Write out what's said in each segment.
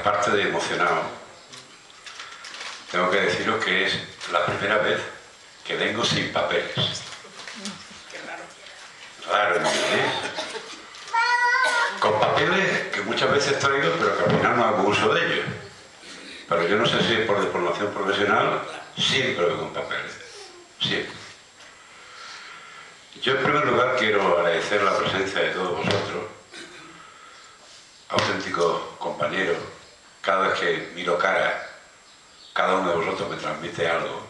aparte de emocionado, tengo que deciros que es la primera vez que vengo sin papeles. Qué raro. Raro, ¿no? Con papeles que muchas veces traigo, pero que al final no hago uso de ellos. Pero yo no sé si es por formación profesional, siempre voy con papeles. Siempre. Yo en primer lugar quiero agradecer la presencia de todos vosotros, auténticos compañeros. Cada vez que miro cara, cada uno de vosotros me transmite algo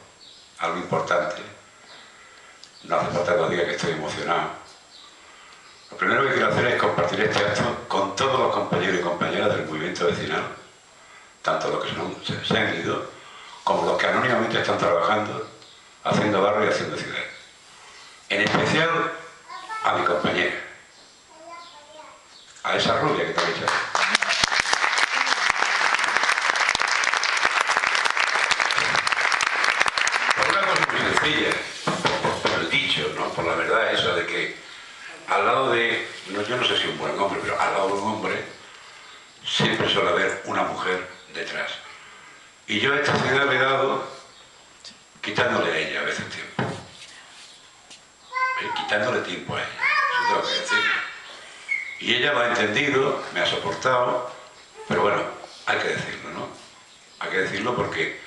importante. No hace falta que os diga que estoy emocionado. Lo primero que quiero hacer es compartir este acto con todos los compañeros y compañeras del movimiento vecinal, tanto los que se han ido, como los que anónimamente están trabajando, haciendo barrio y haciendo ciudad. En especial a mi compañera, a esa rubia que te he dicho. Por una cosa muy sencilla, por el dicho, ¿no? Por la verdad esa de que al lado de, yo no sé si un buen hombre, pero al lado de un hombre siempre suele haber una mujer detrás. Y yo a esta ciudad le he dado quitándole a ella a veces tiempo. Quitándole tiempo a ella, eso tengo que decirlo. Y ella lo ha entendido, me ha soportado, pero bueno, hay que decirlo, ¿no? Hay que decirlo porque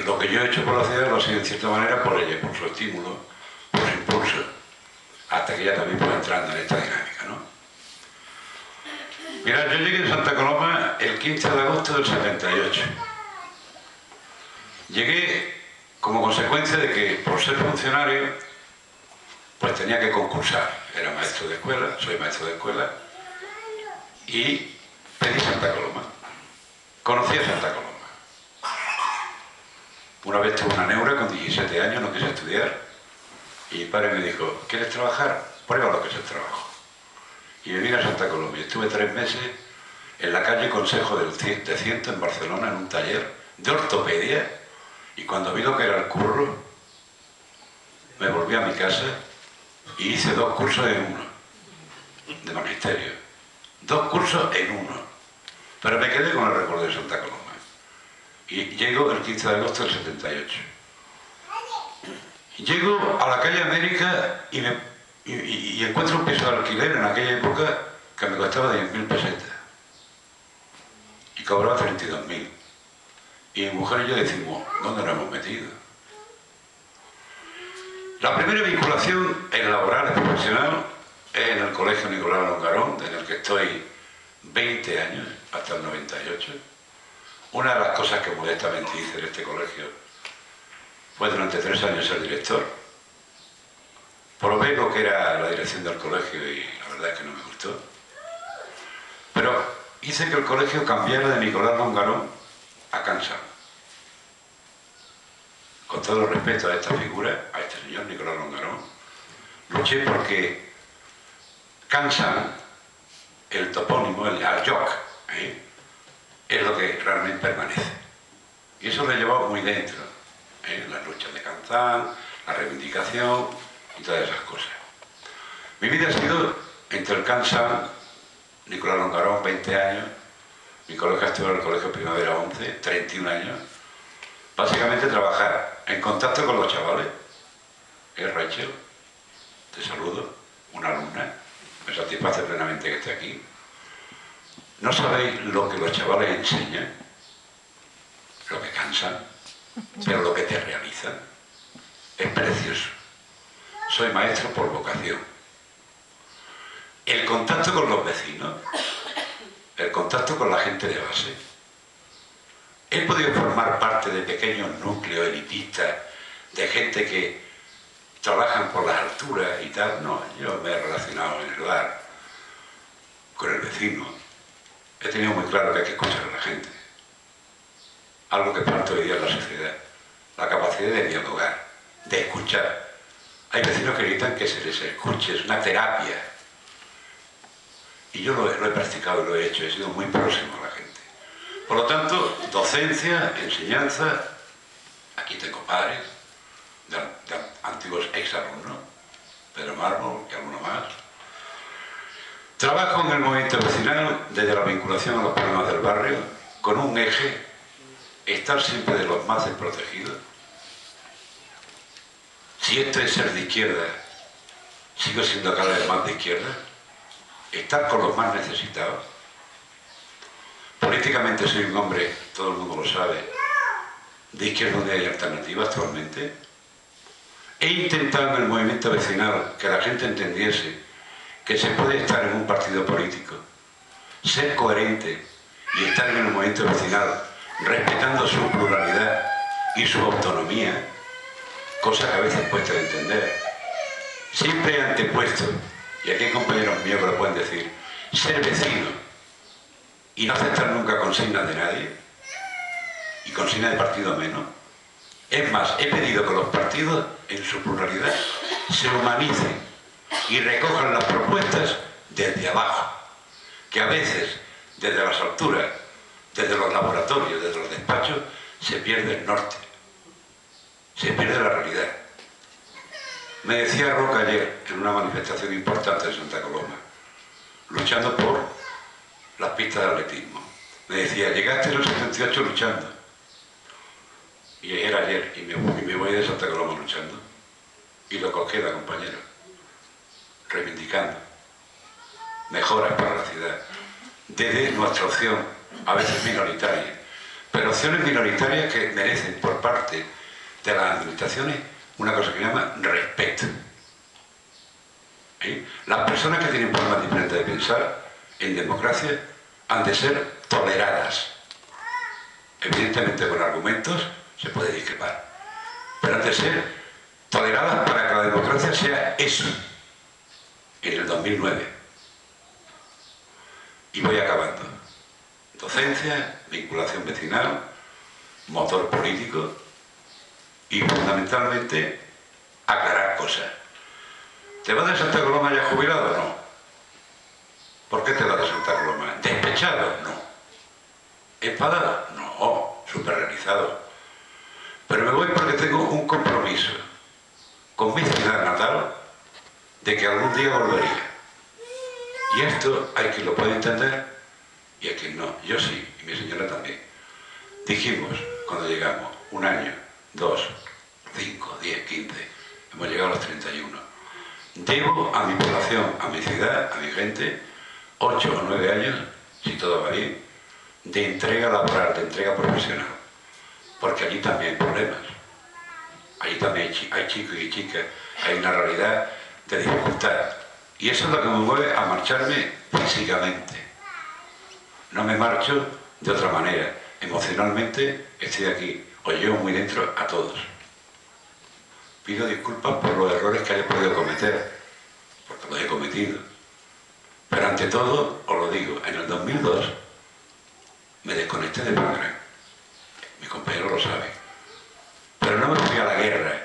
lo que yo he hecho por la ciudad lo ha sido en cierta manera por ella, por su estímulo, por su impulso, hasta que ella también fue entrando en esta dinámica, ¿no? Mirad, yo llegué a Santa Coloma el 15 de agosto del 78. Llegué como consecuencia de que, por ser funcionario, pues tenía que concursar. Era maestro de escuela, soy maestro de escuela, y pedí Santa Coloma. Conocí a Santa Coloma. Una vez tuve una neura con 17 años, no quise estudiar, y mi padre me dijo, ¿quieres trabajar? Prueba lo que es el trabajo. Y me vine a Santa Coloma y estuve 3 meses en la calle Consejo de Ciento en Barcelona, en un taller de ortopedia, y cuando vi lo que era el curro, me volví a mi casa y hice 2 cursos en uno, de magisterio. 2 cursos en uno. Pero me quedé con el recuerdo de Santa Coloma. Y llego el 15 de agosto del 78. Llego a la calle América y encuentro un piso de alquiler en aquella época que me costaba 10.000 pesetas. Y cobraba 32.000. Y mi mujer y yo decimos, ¿dónde nos hemos metido? La primera vinculación en laboral y profesional es en el Colegio Nicolás Longarón, en el que estoy 20 años, hasta el 98. Una de las cosas que modestamente hice en este colegio fue durante 3 años ser director. Probé lo que era la dirección del colegio y la verdad es que no me gustó. Pero hice que el colegio cambiara de Nicolás Longarón a Cansa. Con todo el respeto a esta figura, a este señor Nicolás Longarón, luché porque Cansa, el topónimo, el Aljoc, es lo que realmente permanece. Y eso lo he llevado muy dentro, las luchas de Canzán, la reivindicación y todas esas cosas. Mi vida ha sido entre el Canzán, Nicolás Longarón, 20 años, mi colegio estuvo en el Colegio Primavera 11, 31 años, básicamente trabajar en contacto con los chavales. Es Rachel, te saludo, una alumna, me satisface plenamente que esté aquí. No sabéis lo que los chavales enseñan, lo que cansan, pero lo que te realizan es precioso. Soy maestro por vocación. El contacto con los vecinos, el contacto con la gente de base. He podido formar parte de pequeños núcleos elitistas, de gente que trabajan por las alturas y tal. No, yo me he relacionado en el bar con el vecino. He tenido muy claro que hay que escuchar a la gente. Algo que falta hoy día en la sociedad. La capacidad de dialogar, de escuchar. Hay vecinos que necesitan que se les escuche, es una terapia. Y yo lo he practicado y lo he hecho, he sido muy próximo a la gente. Por lo tanto, docencia, enseñanza, aquí tengo padres, de antiguos exalumnos, Pedro Mármol y alguno más. Trabajo en el movimiento vecinal desde la vinculación a los problemas del barrio, con un eje, estar siempre de los más desprotegidos. Si esto es ser de izquierda, sigo siendo cada vez más de izquierda. Estar con los más necesitados. Políticamente soy un hombre, todo el mundo lo sabe, de izquierda donde hay alternativa actualmente. He intentado en el movimiento vecinal que la gente entendiese que se puede estar en un partido político, ser coherente y estar en el movimiento vecinal respetando su pluralidad y su autonomía, cosa que a veces cuesta de entender. Siempre he antepuesto, y aquí hay compañeros míos que lo pueden decir, ser vecino y no aceptar nunca consignas de nadie, y consignas de partido menos. Es más, he pedido que los partidos, en su pluralidad, se humanicen y recojan las propuestas desde abajo, que a veces, desde las alturas, desde los laboratorios, desde los despachos, se pierde el norte, se pierde la realidad. Me decía Roca ayer, en una manifestación importante en Santa Coloma, luchando por las pistas de atletismo, me decía, llegaste en el 78 luchando, y era ayer, y me voy de Santa Coloma luchando, y lo que os queda, compañeros, reivindicando mejoras para la ciudad, desde nuestra opción, a veces minoritaria, pero opciones minoritarias que merecen por parte de las administraciones una cosa que se llama respeto. Las personas que tienen formas diferentes de pensar en democracia han de ser toleradas. Evidentemente con argumentos se puede discrepar, pero han de ser toleradas para que la democracia sea eso, en el 2009. Y voy acabando. Docencia, vinculación vecinal, motor político y fundamentalmente aclarar cosas. ¿Te vas de Santa Coloma ya jubilado? No. ¿Por qué te vas de Santa Coloma? ¿Despechado? No. ¿Enfadado? No. Súper realizado. Pero me voy porque tengo un compromiso con mi ciudad natal de que algún día volvería. Y esto hay quien lo puede entender y hay quien no. Yo sí, y mi señora también. Dijimos, cuando llegamos, 1 año, 2, 5, 10, 15, hemos llegado a los 31. Debo a mi población, a mi ciudad, a mi gente, 8 o 9 años, si todo va bien, de entrega laboral, de entrega profesional. Porque allí también hay problemas. Allí también hay chicos y chicas, hay una realidad de dificultad. Y eso es lo que me mueve a marcharme físicamente. No me marcho de otra manera. Emocionalmente estoy aquí. Os llevo muy dentro a todos. Pido disculpas por los errores que haya podido cometer, porque los he cometido. Pero ante todo, os lo digo, en el 2002 me desconecté de Pagram. Mis compañeros lo saben. Pero no me fui a la guerra.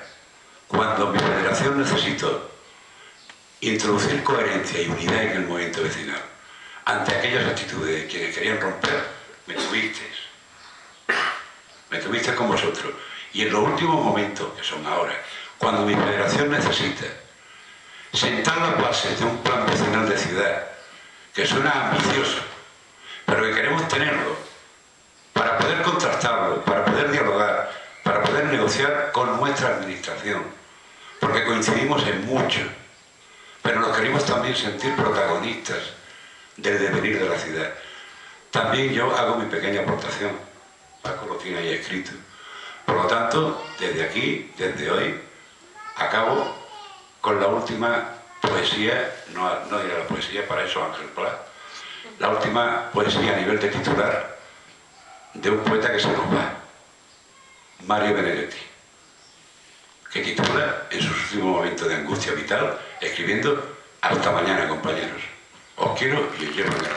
Cuando mi federación necesitó introducir coherencia y unidad en el movimiento vecinal, ante aquellas actitudes de quienes querían romper, me tuvisteis. Me tuvisteis con vosotros. Y en los últimos momentos, que son ahora, cuando mi federación necesita sentar las bases de un plan vecinal de ciudad, que suena ambicioso, pero que queremos tenerlo, para poder contrastarlo, para poder dialogar, para poder negociar con nuestra administración, porque coincidimos en mucho, pero nos queremos también sentir protagonistas del devenir de la ciudad. También yo hago mi pequeña aportación, Paco lo tiene ahí escrito. Por lo tanto, desde aquí, desde hoy, acabo con la última poesía, no diré la poesía, para eso Ángel Pla, la última poesía a nivel de titular de un poeta que se nos va, Mario Benedetti, que titula en su último momento de angustia vital, escribiendo: hasta mañana, compañeros. Os quiero y os llevo en el